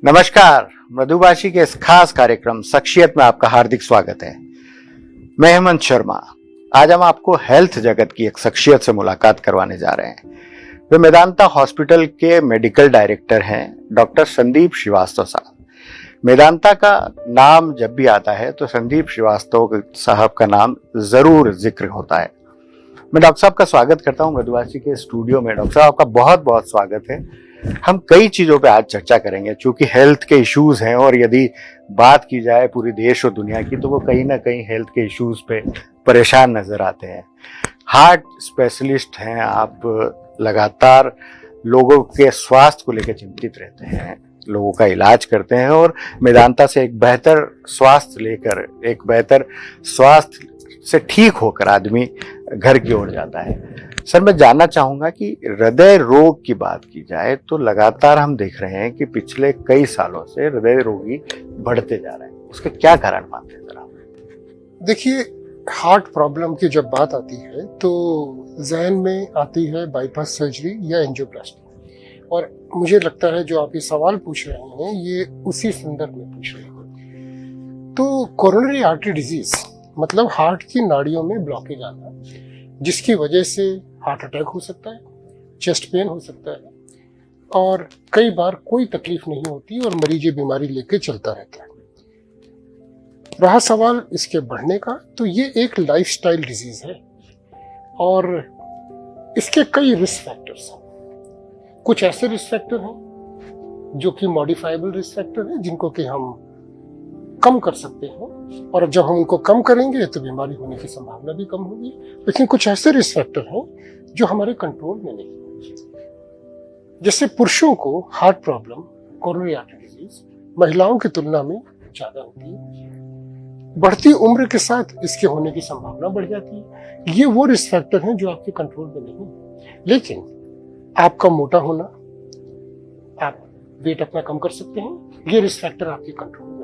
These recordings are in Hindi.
नमस्कार। मृदुभाषी के इस खास कार्यक्रम शख्सियत में आपका हार्दिक स्वागत है। मैं हेमंत शर्मा। आज हम आपको हेल्थ जगत की एक शख्सियत से मुलाकात करवाने जा रहे हैं। वे मेदांता हॉस्पिटल के मेडिकल डायरेक्टर हैं, डॉक्टर संदीप श्रीवास्तव साहब। मेदांता का नाम जब भी आता है तो संदीप श्रीवास्तव साहब का नाम जरूर जिक्र होता है। मैं डॉक्टर साहब का स्वागत करता हूं मृदुभाषी के स्टूडियो में। डॉक्टर साहब आपका बहुत बहुत स्वागत है। हम कई चीजों पे आज चर्चा करेंगे क्योंकि हेल्थ के इश्यूज हैं, और यदि बात की जाए पूरी देश और दुनिया की तो वो कहीं ना कहीं हेल्थ के इश्यूज पे परेशान नजर आते हैं। हार्ट स्पेशलिस्ट हैं आप, लगातार लोगों के स्वास्थ्य को लेकर चिंतित रहते हैं, लोगों का इलाज करते हैं और मेदांता से एक बेहतर स्वास्थ्य लेकर, एक बेहतर स्वास्थ्य से ठीक होकर आदमी घर की ओर जाता है। सर, मैं जानना चाहूंगा कि हृदय रोग की बात की जाए तो लगातार हम देख रहे हैं कि पिछले कई सालों से हृदय रोगी बढ़ते जा रहे हैं। उसका क्या कारण मानते हैं सर आप? देखिए, हार्ट प्रॉब्लम की जब बात आती है तो जहन में आती है बाईपास सर्जरी या एंजियोप्लास्टी, और मुझे लगता है जो आप ये सवाल पूछ रहे हैं ये उसी संदर्भ में पूछ रहे हैं। तो कोरोनरी आर्टरी डिजीज मतलब हार्ट की नाड़ियों में ब्लॉकेज आना, जिसकी वजह से हार्ट अटैक हो सकता है, चेस्ट पेन हो सकता है, और कई बार कोई तकलीफ नहीं होती और मरीज ये बीमारी लेके चलता रहता है। रहा सवाल इसके बढ़ने का, तो ये एक लाइफस्टाइल डिजीज है और इसके कई रिस्क फैक्टर्स हैं। कुछ ऐसे रिस्क फैक्टर हैं जो कि मॉडिफाइबल रिस्क फैक्टर हैं, जिनको कि हम कम कर सकते हैं, और जब हम उनको कम करेंगे तो बीमारी होने की संभावना भी कम होगी। लेकिन कुछ ऐसे रिस्क फैक्टर हैं जो हमारे कंट्रोल में नहीं है। जैसे पुरुषों को heart problem, coronary artery disease महिलाओं की तुलना में ज्यादा होती है। बढ़ती उम्र के साथ इसके होने की संभावना बढ़ जाती है। ये वो रिस्क फैक्टर हैं जो आपके कंट्रोल में नहीं है। लेकिन आपका मोटा होना, आप वेट अपना कम कर सकते हैं, ये रिस्क फैक्टर आपके कंट्रोल में है।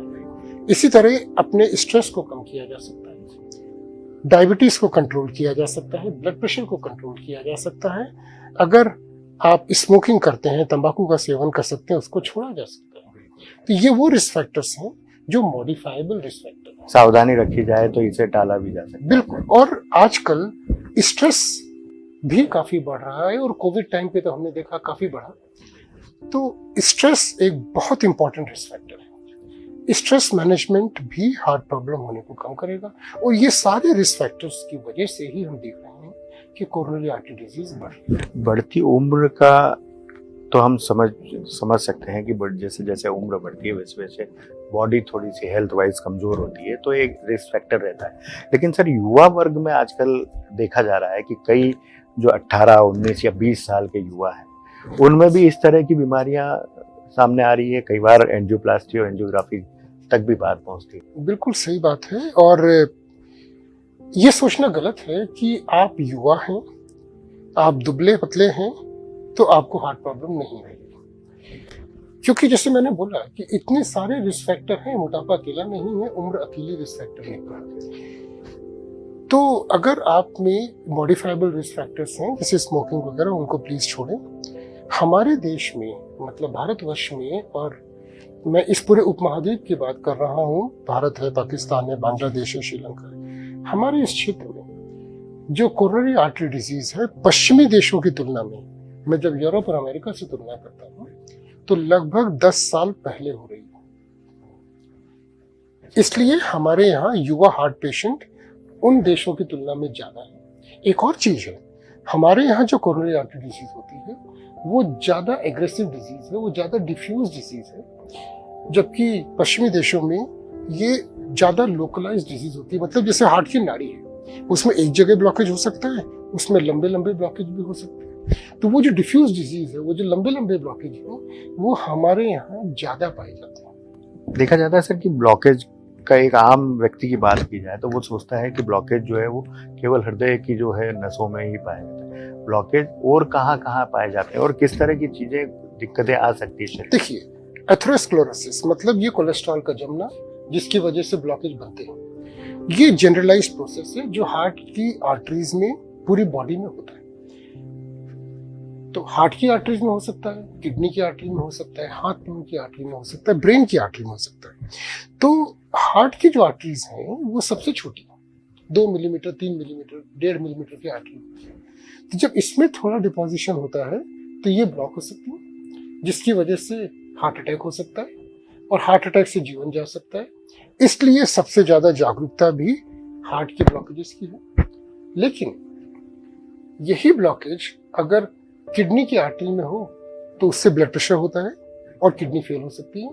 इसी तरह अपने स्ट्रेस को कम किया जा सकता है, डायबिटीज को कंट्रोल किया जा सकता है, ब्लड प्रेशर को कंट्रोल किया जा सकता है। अगर आप स्मोकिंग करते हैं, तंबाकू का सेवन कर सकते हैं, उसको छोड़ा जा सकता है। तो ये वो रिस्क फैक्टर्स हैं जो मॉडिफाइबल रिस्क फैक्टर है। सावधानी रखी जाए तो इसे टाला भी जा सकता है। बिल्कुल। और आजकल स्ट्रेस भी काफी बढ़ रहा है, और कोविड टाइम पे तो हमने देखा काफी बढ़ा। तो स्ट्रेस एक बहुत इंपॉर्टेंट रिस्क फैक्टर है। स्ट्रेस मैनेजमेंट भी हार्ट प्रॉब्लम होने को कम करेगा, और ये सारे रिस्क फैक्टर्स की वजह से ही हम देख रहे हैं कि कोरोनरी आर्टरी डिजीज बढ़ रही है। बढ़ती उम्र का तो हम समझ सकते हैं कि जैसे जैसे उम्र बढ़ती है वैसे वैसे बॉडी थोड़ी सी हेल्थ वाइज कमजोर होती है, तो एक रिस्क फैक्टर रहता है। लेकिन सर, युवा वर्ग में आजकल देखा जा रहा है कि कई जो 18, 19 या 20 साल के युवा हैं, उनमें भी इस तरह की बीमारियां सामने आ रही है। कई बार एंजियोप्लास्टी और एंजियोग्राफी तक भी बात पहुंचती है। बिल्कुल सही बात है, और ये सोचना गलत है कि आप युवा हैं, आप दुबले पतले हैं तो आपको हार्ट प्रॉब्लम नहीं होगी। क्योंकि जैसे मैंने बोला कि इतने सारे रिस्क फैक्टर हैं, मोटापा अकेला नहीं है, उम्र अकेली रिस्क फैक्टर नहीं है। तो अगर आप में मॉडिफाइबल रिस्क फैक्टर्स हैं जैसे स्मोकिंग वगैरह, उनको प्लीज छोड़ें। हमारे देश में मतलब भारतवर्ष में, और मैं इस पूरे उपमहाद्वीप की बात कर रहा हूँ, भारत है, पाकिस्तान है, बांग्लादेश है, श्रीलंका है, हमारे इस क्षेत्र में जो कोरोनरी आर्टरी डिजीज है पश्चिमी देशों की तुलना में, मैं जब यूरोप और अमेरिका से तुलना करता हूँ तो लगभग 10 साल पहले हो रही है। इसलिए हमारे यहाँ युवा हार्ट पेशेंट उन देशों की तुलना में ज्यादा है। एक और चीज है, हमारे यहाँ जो कोरोनरी आर्टरी डिजीज होती है वो ज्यादा एग्रेसिव डिजीज है, वो ज्यादा डिफ्यूज डिजीज है, जबकि पश्चिमी देशों में ये ज्यादा लोकलाइज्ड डिजीज होती है। मतलब जैसे हार्ट की नाड़ी है, उसमें एक जगह ब्लॉकेज हो सकता है, उसमें लंबे लंबे ब्लॉकेज भी हो सकते हैं। तो वो जो डिफ्यूज डिजीज है, वो जो लंबे लंबे ब्लॉकेज है, वो हमारे यहाँ ज्यादा पाए जाते हैं। देखा जाता है सर कि ब्लॉकेज का एक आम व्यक्ति की बात की जाए तो वो सोचता है कि ब्लॉकेज जो है वो केवल हृदय की जो है नसों में ही पाया जाता है। ब्लॉकेज और कहाँ कहाँ पाए जाते हैं और किस तरह की चीजें, दिक्कतें आ सकती है? देखिए, एथेरोस्क्लेरोसिस मतलब ये कोलेस्ट्रॉल का जमना जिसकी वजह से ब्लॉकेज बनते हैं, ये जनरलाइज्ड प्रोसेस है जो हार्ट की आर्टरीज में पूरी बॉडी में होता है। तो हार्ट की आर्टरीज में हो सकता है, किडनी की आर्टरी में हो सकता है, हाथ पांव की आर्टरी में हो सकता है, ब्रेन की आर्टरी में हो सकता है। तो हार्ट की जो आर्टरीज हैं वो सबसे छोटी, 2 मिलीमीटर, 3 मिलीमीटर, 1.5 मिलीमीटर की आर्टरी। तो जब इसमें थोड़ा डिपोजिशन होता है तो ये ब्लॉक हो सकती है, जिसकी वजह से हार्ट अटैक हो सकता है और हार्ट अटैक से जीवन जा सकता है। इसलिए सबसे ज्यादा जागरूकता भी हार्ट के ब्लॉकेजेस की है। लेकिन यही ब्लॉकेज अगर किडनी की आर्टरी में हो तो उससे ब्लड प्रेशर होता है और किडनी फेल हो सकती है।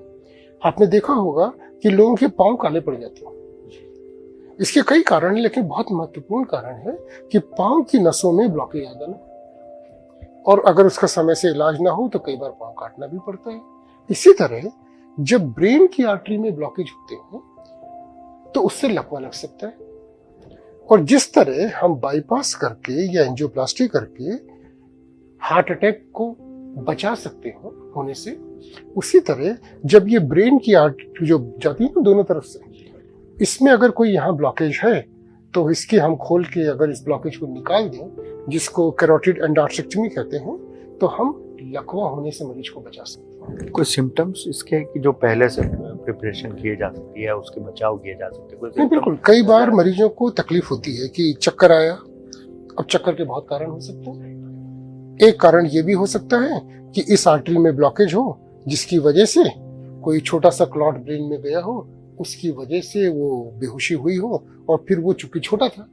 आपने देखा होगा कि लोगों के पांव काले पड़ जाते हैं। इसके कई कारण हैं, लेकिन बहुत महत्वपूर्ण कारण है कि पांव की नसों में ब्लॉकेज आ जाना, और अगर उसका समय से इलाज ना हो तो कई बार पांव काटना भी पड़ता है। इसी तरह जब ब्रेन की आर्टरी में ब्लॉकेज होते हैं तो उससे लकवा लग सकता है, और जिस तरह हम बाईपास करके या एंजियोप्लास्टी करके हार्ट अटैक को बचा सकते हो होने से, उसी तरह जब ये ब्रेन की आर्टरी जो जाती है ना दोनों तरफ से, इसमें अगर कोई यहाँ ब्लॉकेज है तो इसके हम खोल के अगर इस ब्लॉकेज को निकाल दें, जिसको कैरोटिड एंडार्टेक्टमी कहते हैं, तो हम लकवा होने से मरीज को बचा सकते हैं। कोई सिम्टम्स इसके कि जो पहले से प्रिपरेशन किए जा सकती है, उसके बचाव किए जा सकते हैं? कोई नहीं, बिल्कुल। कई बार मरीजों को तकलीफ होती है कि चक्कर आया। अब चक्कर के बहुत कारण हो सकते हैं। एक कारण ये भी हो सकता है कि इस आर्टरी में ब्लॉकेज हो, जिसकी वजह से कोई छोटा सा क्लॉट ब्रेन में गया हो, उसकी वजह से वो बेहोशी हुई हो, और फिर वो चूंकि छोटा था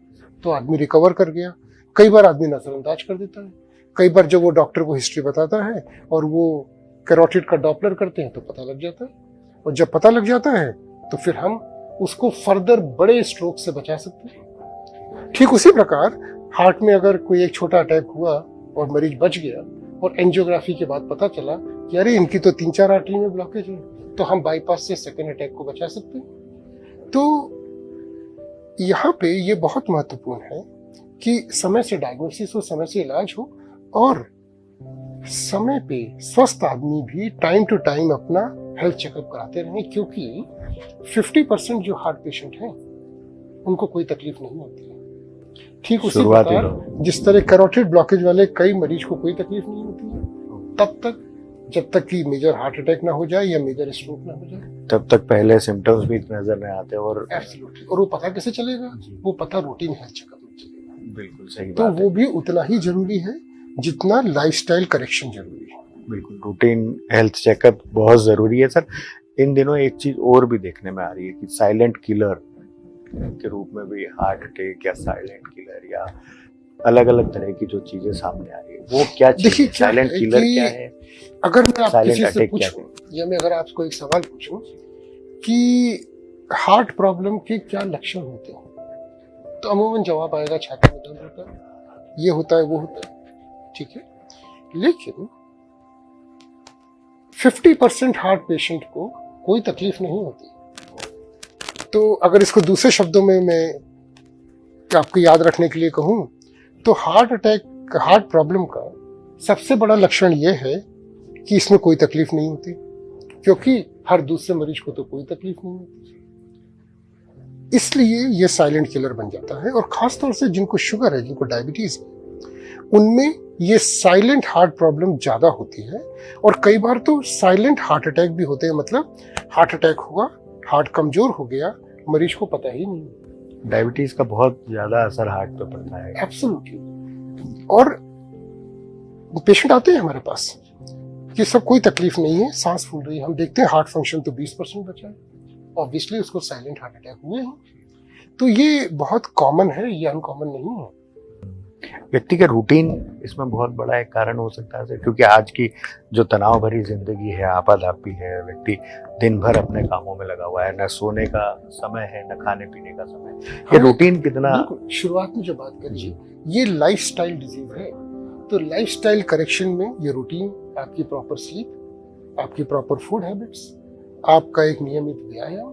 तो आदमी रिकवर कर गया। कई बार आदमी नजरअंदाज कर देता है। कई बार जब वो डॉक्टर को हिस्ट्री बताता है और वो कैरोटिड का डॉपलर करते हैं तो पता लग जाता है, और जब पता लग जाता है तो फिर हम उसको फर्दर बड़े स्ट्रोक से बचा सकते हैं। ठीक उसी प्रकार हार्ट में अगर कोई एक छोटा अटैक हुआ और मरीज बच गया और एंजियोग्राफी के बाद पता चला कि अरे इनकी तो 3-4 आर्टरी में ब्लॉकेज है, तो हम बाईपास से सेकेंड अटैक को बचा सकते हैं। तो यहाँ पे ये बहुत महत्वपूर्ण है कि समय से डायग्नोसिस हो, समय से इलाज हो, और समय पे स्वस्थ आदमी भी टाइम टू टाइम अपना हेल्थ चेकअप कराते रहें, क्योंकि 50% जो हार्ट पेशेंट हैं उनको कोई तकलीफ नहीं होती है। ठीक उसी प्रकार जिस तरह कैरोटिड ब्लॉकेज वाले कई मरीज को कोई तकलीफ नहीं होती है, तब तक जब तक कि मेजर हार्ट अटैक ना हो जाए या मेजर स्ट्रोक ना हो जाए, तब तक पहले सिम्टम्स भी नजर नहीं आते। और एब्सोल्युटली। और वो पता कैसे चलेगा? वो पता रूटीन हेल्थ चेकअप में चलेगा। बिल्कुल सही तो बात वो भी उतना ही जरूरी है जितना लाइफस्टाइल करेक्शन जरूरी है। बिल्कुल, रूटीन हेल्थ चेकअप बहुत जरूरी है सर। इन दिनों एक चीज और भी देखने में आ रही है कि साइलेंट किलर के रूप में भी हार्ट अटैक या साइलेंट किलर या अलग अलग तरह की जो चीजें सामने आ रही है, वो क्या चीज है? साइलेंट किलर क्या है? अगर मैं आप किसी से अटैक पूछूं या मैं अगर आपको एक सवाल पूछूं कि हार्ट प्रॉब्लम के क्या लक्षण होते हैं, तो अमूमन जवाब आएगा छाती में दर्द होता है, ये होता है, वो होता है। ठीक है, लेकिन 50% हार्ट पेशेंट को कोई तकलीफ नहीं होती। तो अगर इसको दूसरे शब्दों में मैं आपको याद रखने के लिए कहूं, तो हार्ट अटैक, हार्ट प्रॉब्लम का सबसे बड़ा लक्षण यह है कि इसमें कोई तकलीफ नहीं होती, क्योंकि हर दूसरे मरीज को तो कोई तकलीफ नहीं होती। इसलिए यह साइलेंट किलर बन जाता है। और खासतौर से जिनको शुगर है, जिनको डायबिटीज है, उनमें ये साइलेंट हार्ट प्रॉब्लम ज्यादा होती है। और कई बार तो साइलेंट हार्ट अटैक भी होते हैं, मतलब हार्ट अटैक हुआ, हार्ट कमजोर हो गया, मरीज को पता ही नहीं। डायबिटीज का बहुत ज्यादा असर हार्ट पे पड़ता है। एब्सोल्युटली। और पेशेंट आते हैं हमारे पास कि सब कोई तकलीफ नहीं है, सांस फूल रही है, हम देखते हैं हार्ट फंक्शन तो 20% बचा है, ऑब्वियसली उसको साइलेंट हार्ट अटैक हुए हैं। तो ये बहुत कॉमन है, ये अनकॉमन नहीं है। व्यक्ति का रूटीन इसमें बहुत बड़ा एक कारण हो सकता है, क्योंकि आज की जो तनाव भरी जिंदगी है, आपाधापी है, व्यक्ति दिन भर अपने कामों में लगा हुआ है, न सोने का समय है, न खाने पीने का समय। ये रूटीन कितना, शुरुआत में जो बात करी, ये लाइफस्टाइल डिजीज है। तो लाइफस्टाइल करेक्शन में ये रूटीन, आपकी प्रॉपर स्लीप, आपकी प्रॉपर फूड हैबिट्स, आपका एक नियमित व्यायाम।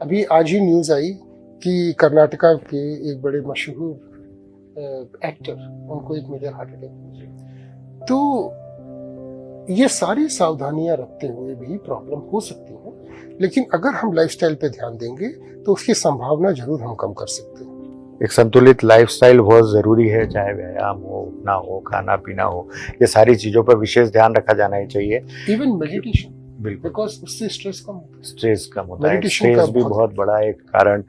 अभी आज ही न्यूज आई कि कर्नाटका के एक बड़े मशहूर एक्टर, उनको एक मेजर हार्ट अटैक हुआ। तो ये सारी सावधानियां रखते हुए भी प्रॉब्लम हो सकती है, लेकिन अगर हम लाइफस्टाइल पे ध्यान देंगे तो उसकी संभावना जरूर हम कम कर सकते हैं। एक संतुलित लाइफस्टाइल बहुत ज़रूरी है, चाहे व्यायाम हो, उठना हो, खाना पीना हो, ये सारी चीज़ों पर विशेष ध्यान रखा जाना ही चाहिए। इवन मेडिटेशन, बिल्कुल, बिकॉज उससे स्ट्रेस कम होता है। स्ट्रेस कम होता है। मेडिटेशन का स्ट्रेस भी बहुत बहुत बड़ा एक कारण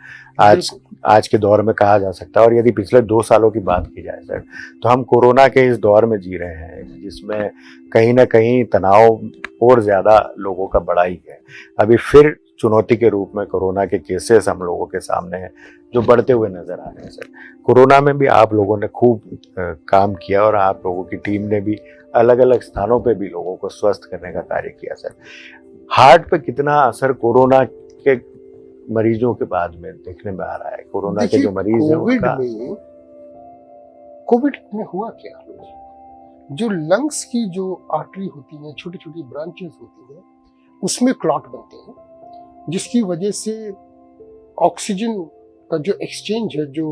आज के दौर में कहा जा सकता है। और यदि पिछले 2 सालों की बात की जाए सर, तो हम कोरोना के इस दौर में जी रहे हैं, जिसमें कहीं ना कहीं तनाव और ज़्यादा लोगों का बढ़ा ही है। अभी फिर चुनौती के रूप में कोरोना के केसेस हम लोगों के सामने हैं, जो बढ़ते हुए नजर आ रहे हैं सर। कोरोना में भी आप लोगों ने खूब काम किया और आप लोगों की टीम ने भी अलग अलग स्थानों पे भी लोगों को स्वस्थ करने का कार्य किया सर। हार्ट पे कितना असर कोरोना के मरीजों के बाद में देखने में आ रहा है? कोरोना के जो मरीज हैं उनका कोविड में हुआ क्या, जो लंग्स की जो आर्टरी होती है, छोटी छोटी ब्रांचेस होती है, उसमें क्लॉट बनते हैं, जिसकी वजह से ऑक्सीजन का जो एक्सचेंज है, जो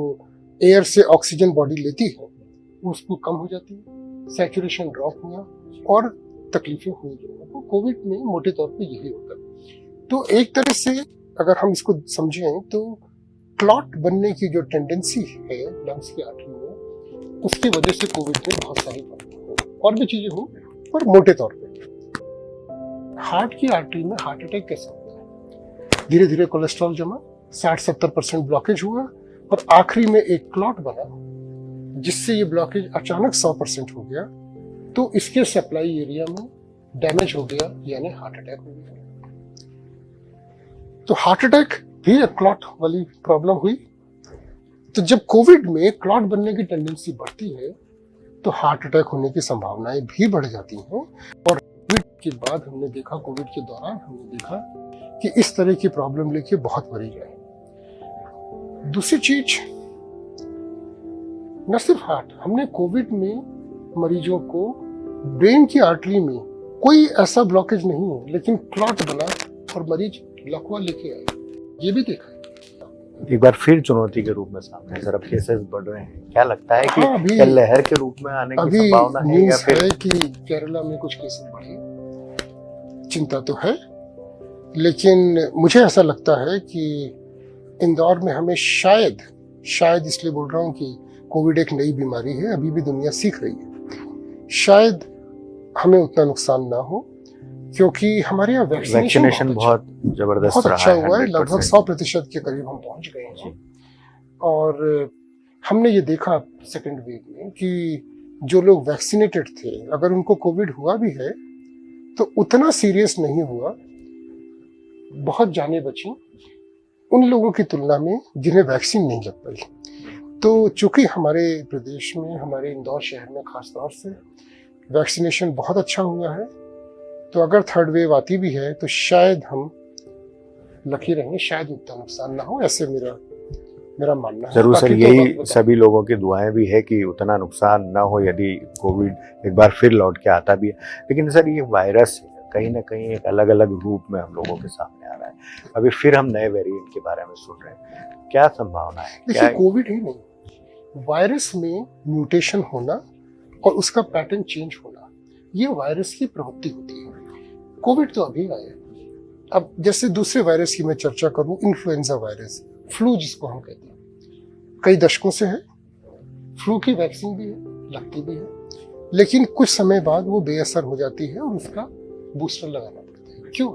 एयर से ऑक्सीजन बॉडी लेती है, उसको कम हो जाती है, सैचुरेशन ड्रॉप हुआ और तकलीफें हुई लोगों को। कोविड में मोटे तौर पे यही होता है। तो एक तरह से अगर हम इसको समझें तो क्लॉट बनने की जो टेंडेंसी है लंग्स की आर्टरी में, उसकी वजह से कोविड में बहुत सारी प्रॉब्लम हो और भी चीजें हो, पर मोटे तौर पे हार्ट की आर्टरी में हार्ट अटैक कैसे होता है? धीरे धीरे कोलेस्ट्रॉल जमा, 60-70% ब्लॉकेज हुआ और आखिरी में एक क्लॉट बना, जिससे ये ब्लॉकेज अचानक 100% हो गया, तो इसके सप्लाई एरिया में डैमेज हो गया, यानी हार्ट अटैक हो गया। तो हार्ट अटैक भी एक क्लॉट वाली प्रॉब्लम हुई। तो जब कोविड में क्लॉट बनने की टेंडेंसी बढ़ती है, तो हार्ट अटैक होने की संभावनाएं भी बढ़ जाती हैं। और कोविड के बाद हमने देखा, कोविड के दौरान हमने देखा कि इस तरह की प्रॉब्लम लेके बहुत मरीज आए। दूसरी चीज, न सिर्फ हार्ट, हमने कोविड में मरीजों को ब्रेन की आर्टरी में कोई ऐसा ब्लॉकेज नहीं है, लेकिन क्लॉट बना और मरीज लकवा लेके आए, ये भी देखा है। एक बार फिर चुनौती के रूप में सामने सर अब केसेस बढ़ रहे हैं। क्या लगता है कि अभी क्या लहर के रूप में आने की संभावना है, या फिर है कि केरला में कुछ केसेस बढ़े? चिंता तो है, लेकिन मुझे ऐसा लगता है कि इंदौर में हमें शायद इसलिए बोल रहा हूँ कि कोविड एक नई बीमारी है, अभी भी दुनिया सीख रही है, शायद हमें उतना नुकसान ना हो, क्योंकि हमारे यहाँ वैक्सीनेशन बहुत जबरदस्त बहुत अच्छा हुआ है। 100% लगभग 100% के करीब हम पहुंच गए हैं। और हमने ये देखा सेकेंड वेव में कि जो लोग वैक्सीनेटेड थे, अगर उनको कोविड हुआ भी है तो उतना सीरियस नहीं हुआ, बहुत जाने बची उन लोगों की तुलना में जिन्हें वैक्सीन नहीं लग पाई। तो चूंकि हमारे प्रदेश में, हमारे इंदौर शहर में खास तौर से वैक्सीनेशन बहुत अच्छा हुआ है, तो अगर थर्ड वेव आती भी है तो शायद हम लकी रहेंगे, शायद उतना नुकसान ना हो, ऐसे मेरा मानना है। जरूर सर, यही सभी लोगों की दुआएं भी है कि उतना नुकसान ना हो यदि कोविड एक बार फिर लौट के आता भी है। लेकिन सर ये वायरस कहीं ना कहीं एक अलग अलग रूप में हम लोगों के सामने आ रहा है। अभी फिर हम नए वेरिएंट के बारे में सुन रहे हैं, क्या संभावना है? देखिए, कोविड ही नहीं, वायरस में म्यूटेशन होना और उसका पैटर्न चेंज होना, ये वायरस की प्रवृत्ति होती है। कोविड तो अभी आया, अब जैसे दूसरे वायरस की मैं चर्चा करूं, इन्फ्लुएंजा वायरस, फ्लू जिसको हम कहते हैं, कई दशकों से है, फ्लू की वैक्सीन भी है, लगती भी है, लेकिन कुछ समय बाद वो बेअसर हो जाती है और उसका बूस्टर लगाना पड़ता है। क्यों?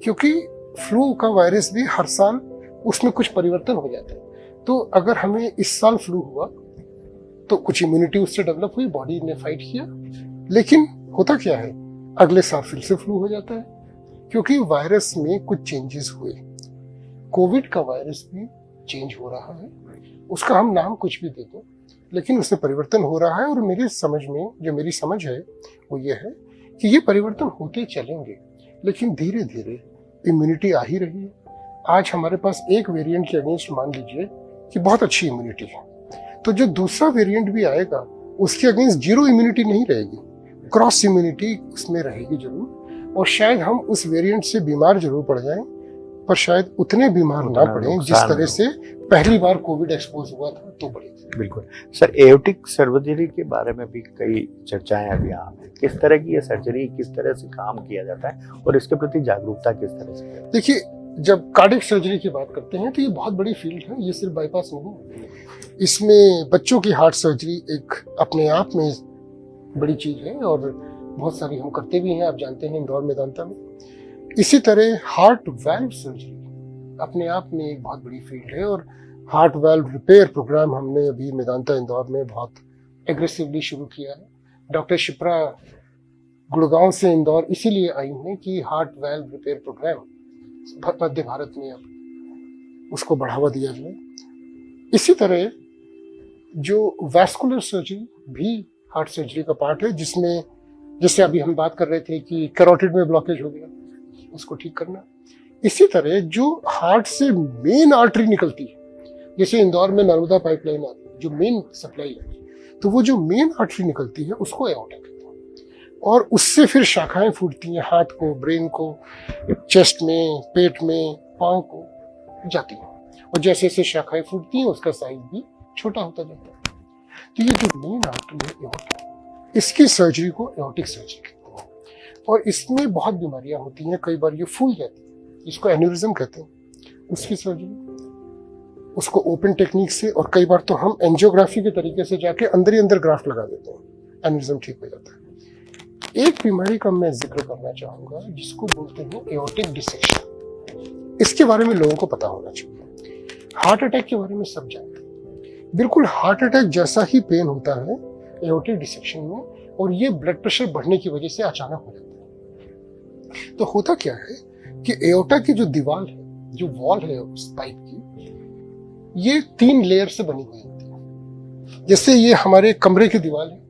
क्योंकि फ्लू का वायरस भी हर साल उसमें कुछ परिवर्तन हो जाता है। तो अगर हमें इस साल फ्लू हुआ तो कुछ इम्यूनिटी उससे डेवलप हुई, बॉडी ने फाइट किया, लेकिन होता क्या है, अगले साल फिर से फ्लू हो जाता है, क्योंकि वायरस में कुछ चेंजेस हुए। कोविड का वायरस भी चेंज हो रहा है, उसका हम नाम कुछ भी दे दो, लेकिन उसमें परिवर्तन हो रहा है। और मेरी समझ में, जो मेरी समझ है वो ये है कि ये परिवर्तन होते चलेंगे, लेकिन धीरे धीरे इम्यूनिटी आ ही रही है। आज हमारे पास एक वेरिएंट के अगेंस्ट मान लीजिए कि बहुत अच्छी इम्यूनिटी है, तो जो दूसरा वेरिएंट भी आएगा उसके अगेंस्ट जीरो इम्यूनिटी नहीं रहेगी, क्रॉस इम्यूनिटी उसमें रहेगी जरूर। और शायद हम उस वेरिएंट से बीमार जरूर पड़ जाएं, पर शायद उतने बीमार ना पड़े जिस तरह से पहली बार कोविड एक्सपोज हुआ था तो बड़ी। बिल्कुल सर, एओर्टिक सर्जरी के बारे में भी कई चर्चाएं अभी आम है। किस तरह की ये सर्जरी, किस तरह से काम किया जाता है और इसके प्रति जागरूकता किस तरह से है? देखिए, जब कार्डियक सर्जरी की बात करते हैं तो ये बहुत बड़ी फील्ड है, ये सिर्फ बाईपास नहीं है। इसमें बच्चों की हार्ट सर्जरी एक अपने आप में बड़ी चीज है और बहुत सारी हम करते भी हैं, आप जानते हैं, इंदौर मेदांता में। इसी तरह हार्ट वाल्व सर्जरी अपने आप में एक बहुत बड़ी फील्ड है और हार्ट वाल्व रिपेयर प्रोग्राम हमने अभी मेदांता इंदौर में बहुत एग्रेसिवली शुरू किया है। डॉक्टर शिप्रा गुड़गांव से इंदौर इसीलिए आई हैं कि हार्ट वाल्व रिपेयर प्रोग्राम मध्य भारत में अब उसको बढ़ावा दिया जाए। इसी तरह जो वैस्कुलर सर्जरी भी हार्ट सर्जरी का पार्ट है, जिसमें जैसे अभी हम बात कर रहे थे कि कैरोटिड में ब्लॉकेज हो गया, उसको ठीक करना। इसी तरह जो हार्ट से मेन आर्टरी निकलती है, जैसे इंदौर में नर्मदा पाइपलाइन आती है जो मेन सप्लाई है, तो वो जो मेन आर्टरी निकलती है उसको एओर्टा कहते हैं और उससे फिर शाखाएं फूटती हैं, हार्ट को, ब्रेन को, चेस्ट में, पेट में, पाँव को जाती हैं और जैसे जैसे शाखाएं फूटती हैं उसका साइज भी छोटा होता जाता है। तो ये जो मेन आर्टरी है एओर्टा, इसकी सर्जरी को एओर्टिक सर्जरी कहते हैं और इसमें बहुत बीमारियां होती हैं, कई बार ये फूल जाती है, इसको एन्यूरिज्म कहते हैं। उसकी सर्जरी उसको ओपन टेक्निक से और कई बार तो हम एंजियोग्राफी के तरीके से जाके अंदर ही अंदर ग्राफ्ट लगा देते हैं, एन्यूरिज्म ठीक हो जाता है। एक बीमारी का मैं जिक्र करना चाहूंगा जिसको बोलते हैं एओर्टिक डिसेक्शन। इसके बारे में लोगों को पता होना चाहिए। हार्ट अटैक के बारे में सब जानते हैं, बिल्कुल हार्ट अटैक जैसा ही पेन होता है एओर्टिक डिसेक्शन में और ये ब्लड प्रेशर बढ़ने की वजह से अचानक हो जाता है। तो होता क्या है कि एओर्टा की जो दीवार है, जो वॉल है उस पाइप की, ये 3 लेयर से बनी हुई होती है। जैसे ये हमारे कमरे की दीवार है,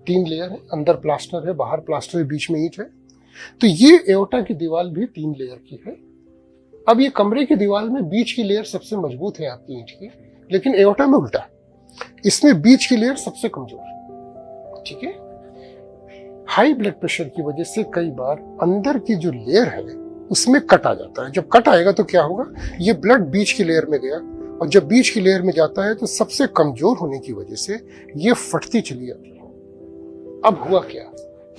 3 लेयर है, अंदर प्लास्टर है, बाहर प्लास्टर है, बीच में ईंट है। तो ये एओर्टा की दीवार भी 3 लेयर की है। अब ये कमरे की दीवार में बीच की लेयर सबसे मजबूत है आपकी ईंट की, लेकिन एओर्टा में उल्टा, इसमें बीच की लेयर सबसे कमजोर है। ठीक है, हाई ब्लड प्रेशर की वजह से कई बार अंदर की जो लेयर है उसमें कट आ जाता है। जब कट आएगा तो क्या होगा, ये ब्लड बीच की लेयर में गया और जब बीच की लेयर में जाता है तो सबसे कमजोर होने की वजह से ये फटती चली जाती है। अब हुआ क्या,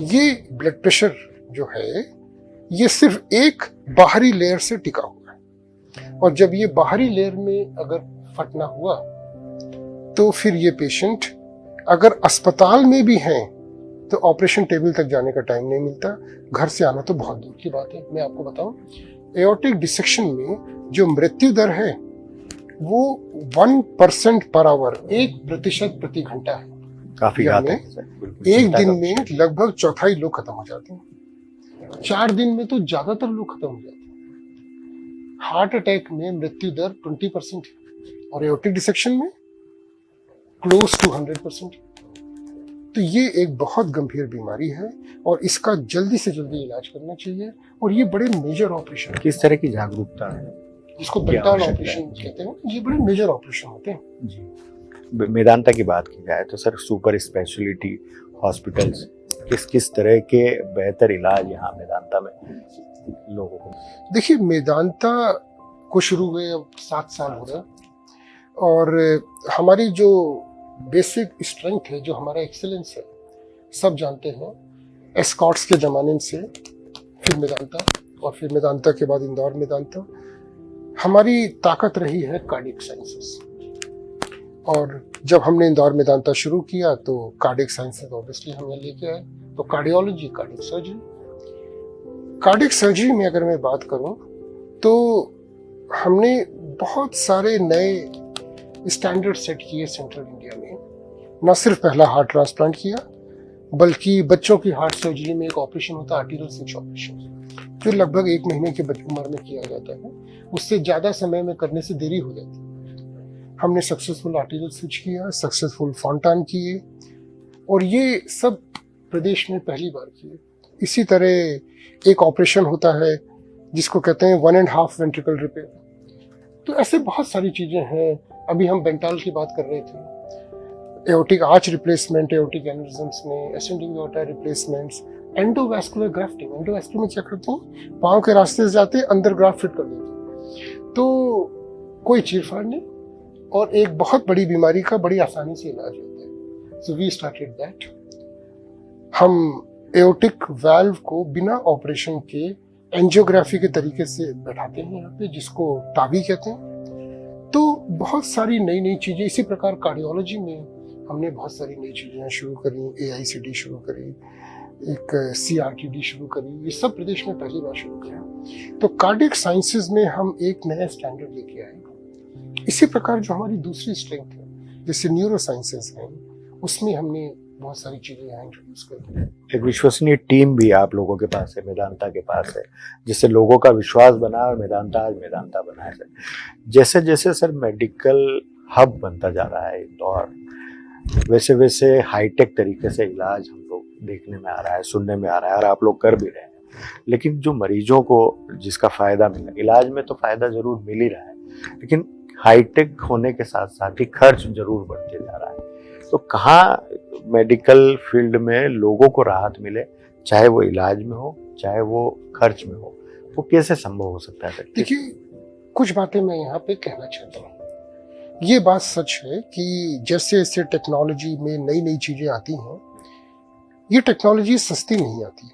ये ब्लड प्रेशर जो है ये सिर्फ एक बाहरी लेयर से टिका हुआ है और जब ये बाहरी लेयर में अगर फटना हुआ तो फिर ये पेशेंट अगर अस्पताल में भी हैं तो ऑपरेशन टेबल तक जाने का टाइम नहीं मिलता, घर से आना तो बहुत दूर की बात है। मैं आपको बताऊं, एओर्टिक डिसेक्शन में जो मृत्यु दर है वो 1% पर आवर, 1% प्रति घंटा है। काफी घातक है सर। एक दिन में लगभग चौथाई लोग खत्म हो जाते हैं, 4 दिन में तो ज्यादातर लोग खत्म हो जाते हैं। हार्ट अटैक में मृत्यु दर 20% है और एओर्टिक डिसेक्शन में क्लोज टू 100%। तो ये एक बहुत गंभीर बीमारी है और इसका जल्दी से जल्दी इलाज करना चाहिए और ये बड़े मेजर ऑपरेशन, किस तरह की जागरूकता है, जिसको बेंटाल ऑपरेशन कहते हैं, ये बड़े मेजर ऑपरेशन होते हैं जी। मेदांता की बात की जाए तो सर सुपर स्पेशलिटी हॉस्पिटल्स किस किस तरह के बेहतर इलाज यहाँ मेदांता में लोगों को? देखिए, मेदांता को शुरू हुए अब 7 साल हो गए और हमारी जो बेसिक स्ट्रेंथ है, जो हमारा एक्सीलेंस है, सब जानते हैं। एस्कॉट्स के जमाने से फिर मेदांता और फिर मेदांता के बाद इंदौर मेदांता। हमारी ताकत रही है कार्डियक साइंसेस और जब हमने इंदौर मेदांता शुरू किया तो कार्डियक साइंसेस ऑब्वियसली हमें लेके आए। तो cardiology, cardiac surgery, cardiac surgery में अगर मैं बात करूं तो हमने बहुत सारे नए स्टैंडर्ड सेट किए सेंट्रल इंडिया में। न सिर्फ पहला हार्ट ट्रांसप्लांट किया बल्कि बच्चों की हार्ट सर्जरी में एक ऑपरेशन होता है आर्टीरियल स्विच ऑपरेशन, जो लगभग 1 महीने की उम्र में किया जाता है। उससे ज्यादा समय में करने से देरी हो जाती है। हमने सक्सेसफुल आर्टीरियल स्विच किया, सक्सेसफुल फॉन्टान किए और ये सब प्रदेश में पहली बार किए। इसी तरह एक ऑपरेशन होता है जिसको कहते हैं 1.5 वेंट्रिकल रिपेयर। तो ऐसे बहुत सारी चीजें हैं। अभी हम बेंटाल की बात कर रहे थे, एओर्टिक आर्च रिप्लेसमेंट, एओर्टिक एन्यूरिज्म्स में, ascending aorta replacements, endovascular grafting. Endovascular में क्या करते हैं, पाँव के रास्ते से जाते हैं, अंदर ग्राफ्ट फिट कर देते हैं, तो कोई चीरफाड़ नहीं और एक बहुत बड़ी बीमारी का बड़ी आसानी से इलाज होता है। So we started that. हम एओर्टिक वाल्व को बिना ऑपरेशन के एंजियोग्राफी के तरीके से बैठाते हैं यहाँ पे, जिसको तावी कहते हैं। तो बहुत सारी नई नई चीज़ें, इसी प्रकार कार्डियोलॉजी में हमने बहुत सारी नई चीज़ें शुरू करी, AICD शुरू करी, एक CRTD शुरू करी, ये सब प्रदेश में पहली बार शुरू किया। तो कार्डियक साइंसेज में हम एक नया स्टैंडर्ड लेके आए। इसी प्रकार जो हमारी दूसरी स्ट्रेंथ है, जैसे न्यूरो साइंसेज हैं, उसमें हमने बहुत सारी चीज़ें यहाँ इंट्रोड्यूस करी। एक विश्वसनीय टीम भी आप लोगों के पास है, मेदांता के पास है, जिससे लोगों का विश्वास बना और मेदांता आज मेदांता बना है सर। जैसे जैसे सर मेडिकल हब बनता जा रहा है इंदौर, वैसे वैसे हाईटेक तरीके से इलाज हम लोग देखने में आ रहा है, सुनने में आ रहा है, और आप लोग कर भी रहे हैं। लेकिन जो मरीजों को जिसका फायदा मिला, इलाज में तो फायदा जरूर मिल ही रहा है, लेकिन हाईटेक होने के साथ साथ ही खर्च जरूर बढ़ते जा रहा है। तो कहाँ मेडिकल फील्ड में लोगों को राहत मिले, चाहे वो इलाज में हो चाहे वो खर्च में हो, वो कैसे संभव हो सकता है? देखिए, कुछ बातें मैं यहाँ पे कहना चाहता हूँ। ये बात सच है कि जैसे जैसे टेक्नोलॉजी में नई नई चीज़ें आती हैं, ये टेक्नोलॉजी सस्ती नहीं आती,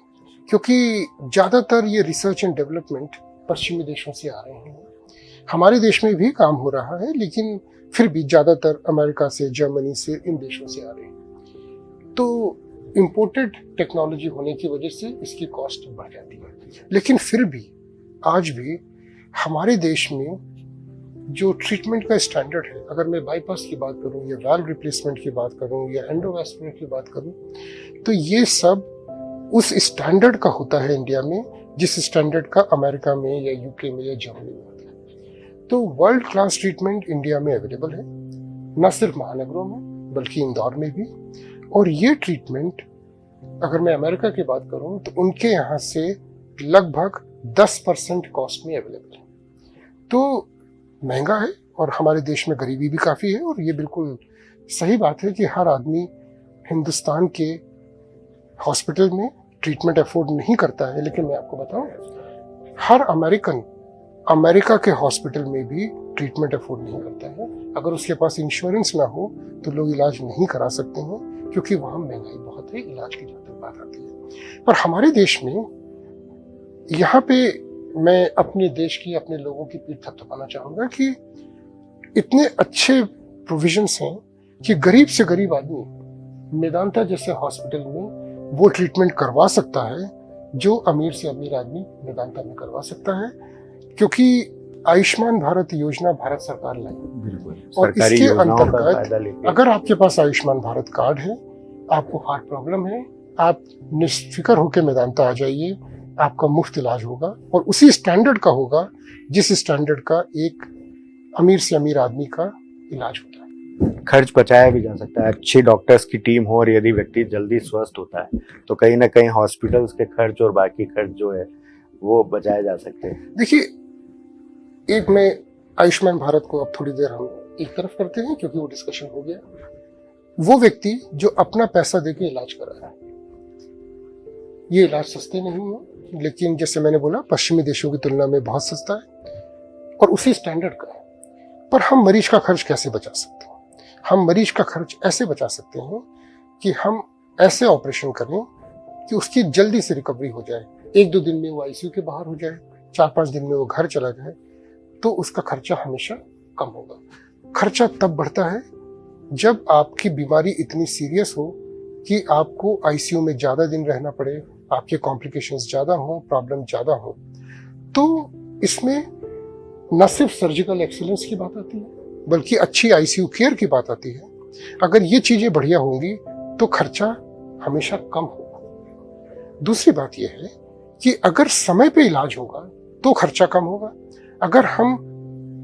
क्योंकि ज़्यादातर ये रिसर्च एंड डेवलपमेंट पश्चिमी देशों से आ रहे हैं। हमारे देश में भी काम हो रहा है, लेकिन फिर भी ज़्यादातर अमेरिका से, जर्मनी से, इन देशों से आ रहे हैं। तो इम्पोर्टेड टेक्नोलॉजी होने की वजह से इसकी कॉस्ट बढ़ जाती है। लेकिन फिर भी आज भी हमारे देश में जो ट्रीटमेंट का स्टैंडर्ड है, अगर मैं बाईपास की बात करूं या वाल्व रिप्लेसमेंट की बात करूं या एंडोवास्कुलर की बात करूं, तो ये सब उस स्टैंडर्ड का होता है इंडिया में, जिस स्टैंडर्ड का अमेरिका में या यूके में या जर्मनी में होता है। तो वर्ल्ड क्लास ट्रीटमेंट इंडिया में अवेलेबल है, न सिर्फ महानगरों में बल्कि इंदौर में भी। और ये ट्रीटमेंट अगर मैं अमेरिका की बात करूं तो उनके यहाँ से लगभग 10% कॉस्ट में अवेलेबल है। तो महंगा है, और हमारे देश में गरीबी भी काफ़ी है, और ये बिल्कुल सही बात है कि हर आदमी हिंदुस्तान के हॉस्पिटल में ट्रीटमेंट अफोर्ड नहीं करता है। लेकिन मैं आपको बताऊं, हर अमेरिकन अमेरिका के हॉस्पिटल में भी ट्रीटमेंट अफोर्ड नहीं करता है। अगर उसके पास इंश्योरेंस ना हो तो लोग इलाज नहीं करा सकते हैं, क्योंकि वहाँ महंगाई बहुत है, इलाज की जहाँ तक बात आती है। पर हमारे देश में, यहाँ पे मैं अपने देश की, अपने लोगों की पीठ थपथपाना चाहूँगा कि इतने अच्छे प्रोविजंस हैं कि गरीब से गरीब आदमी मेदांता जैसे हॉस्पिटल में वो ट्रीटमेंट करवा सकता है जो अमीर से अमीर आदमी मेदांता में करवा सकता है, क्योंकि आयुष्मान भारत योजना भारत सरकार लाई, और इसके अंतर्गत अगर आपके पास आयुष्मान भारत कार्ड है, आपको हार्ट प्रॉब्लम है, आप निश्फिक्र होकर मेदांता आ जाइए, आपका मुफ्त इलाज होगा, और उसी स्टैंडर्ड का होगा जिस स्टैंडर्ड का एक अमीर से अमीर आदमी का इलाज होता है। खर्च बचाया भी जा सकता है, अच्छी डॉक्टर्स की टीम हो, और यदि व्यक्ति जल्दी स्वस्थ होता है तो कहीं ना कहीं हॉस्पिटल्स के खर्च और बाकी खर्च जो है वो बचाए जा सकते हैं। देखिए, एक मैं आयुष्मान भारत को अब थोड़ी देर हम एक तरफ करते हैं, क्योंकि वो डिस्कशन हो गया। वो व्यक्ति जो अपना पैसा देके इलाज करा है, ये इलाज सस्ते नहीं है, लेकिन जैसे मैंने बोला पश्चिमी देशों की तुलना में बहुत सस्ता है और उसी स्टैंडर्ड का है। पर हम मरीज का खर्च कैसे बचा सकते हैं? हम मरीज का खर्च ऐसे बचा सकते हैं कि हम ऐसे ऑपरेशन करें कि उसकी जल्दी से रिकवरी हो जाए। 1-2 दिन में वो आईसीयू के बाहर हो जाए, 4-5 दिन में वो घर चला जाए, तो उसका खर्चा हमेशा कम होगा। खर्चा तब बढ़ता है जब आपकी बीमारी इतनी सीरियस हो कि आपको आईसीयू में ज़्यादा दिन रहना पड़े, आपके कॉम्प्लिकेशंस ज़्यादा हों, प्रॉब्लम ज़्यादा हो। तो इसमें न सिर्फ सर्जिकल एक्सीलेंस की बात आती है, बल्कि अच्छी आईसीयू केयर की बात आती है। अगर ये चीज़ें बढ़िया होंगी तो खर्चा हमेशा कम होगा। दूसरी बात यह है कि अगर समय पे इलाज होगा तो खर्चा कम होगा। अगर हम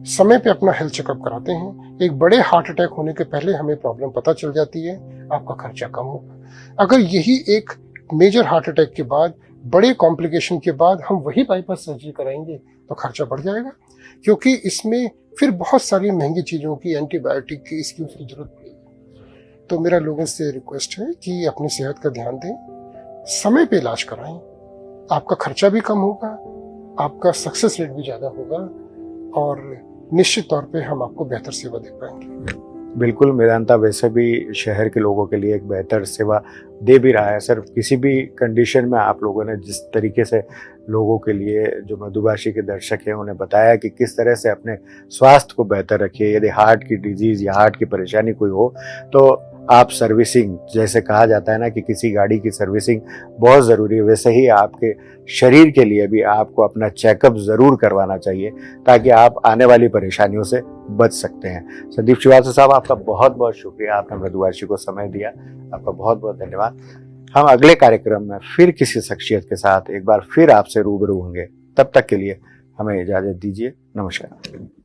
समय पे अपना हेल्थ चेकअप कराते हैं, एक बड़े हार्ट अटैक होने के पहले हमें प्रॉब्लम पता चल जाती है, आपका खर्चा कम होगा। अगर यही एक मेजर हार्ट अटैक के बाद, बड़े कॉम्प्लिकेशन के बाद हम वही बाईपास सर्जरी कराएंगे तो खर्चा बढ़ जाएगा, क्योंकि इसमें फिर बहुत सारी महंगी चीज़ों की, एंटीबायोटिक की, इसकी उसकी जरूरत पड़ेगी। तो मेरा लोगों से रिक्वेस्ट है कि अपनी सेहत का ध्यान दें, समय पे इलाज कराएं, आपका खर्चा भी कम होगा, आपका सक्सेस रेट भी ज़्यादा होगा, और निश्चित तौर पे हम आपको बेहतर सेवा दे पाएंगे। बिल्कुल, मेदांता वैसे भी शहर के लोगों के लिए एक बेहतर सेवा दे भी रहा है सर। किसी भी कंडीशन में आप लोगों ने जिस तरीके से लोगों के लिए, जो मधुभाषी के दर्शक हैं, उन्हें बताया कि किस तरह से अपने स्वास्थ्य को बेहतर रखिए। यदि हार्ट की डिजीज़ या हार्ट की परेशानी कोई हो तो आप सर्विसिंग, जैसे कहा जाता है ना कि किसी गाड़ी की सर्विसिंग बहुत ज़रूरी है, वैसे ही आपके शरीर के लिए भी आपको अपना चेकअप ज़रूर करवाना चाहिए ताकि आप आने वाली परेशानियों से बच सकते हैं। संदीप श्रीवास्तव साहब, आपका बहुत बहुत शुक्रिया, आपने मधुभाषी को समय दिया, आपका बहुत बहुत धन्यवाद। हम अगले कार्यक्रम में फिर किसी शख्सियत के साथ एक बार फिर आपसे रूबरू होंगे। तब तक के लिए हमें इजाज़त दीजिए। नमस्कार।